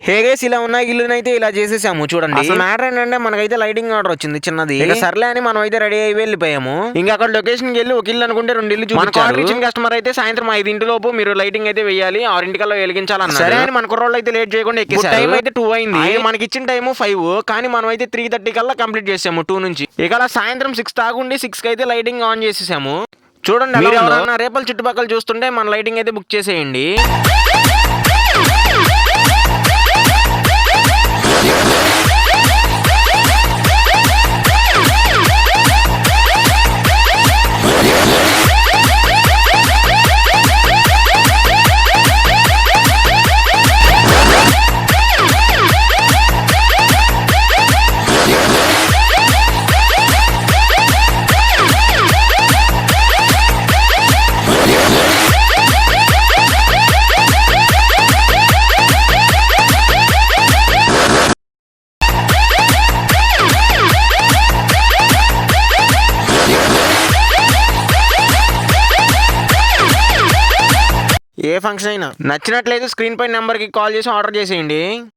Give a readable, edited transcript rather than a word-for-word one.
Hey guys, ఇలా ఉన్న ఇల్లునైతే ఇలా చేసేసాము చూడండి. అసలు మ్యాటర్ ఏంటంటే మనకైతే లైటింగ్ ఆర్డర్ వచ్చింది చిన్నది. ఇక సర్లే అని మనం అయితే రెడీ అయ్యి వెళ్ళిపోయాము. ఇంకా అక్కడ లొకేషన్ కి వెళ్ళి ఒక ఇల్లు అనుకుంటే 2 ఇల్లు చూపించారు. ఇచ్చిన కస్టమర్ అయితే సాయంత్రం 5 లోపు మీరు లైటింగ్ అయితే వేయాలి, 6 వెలిగించాలన్నారు. సరే అని మన కుర్రోళ్ళు అయితే లేట్ చేయకుండా ఎక్కేసారు. టైం అయితే 2 అయింది. మనకి ఇచ్చిన టైం 5, కానీ మనం అయితే 3:30 కల్లా కంప్లీట్ చేసాము 2 నుంచి. ఇక అలా సాయంత్రం 6 తాగుండి 6 కి అయితే లైటింగ్ ఆన్ చేసేసాము. చూడండి, మీరు ఎవరైనా రేపల చుట్టుపక్కల చూస్తుంటే మన లైటింగ్ అయితే బుక్ చేసేయండి. ఏ ఫంక్షన్ అయినా నచ్చినట్లయితే స్క్రీన్ పై నెంబర్కి కాల్ చేసి ఆర్డర్ చేసేయండి.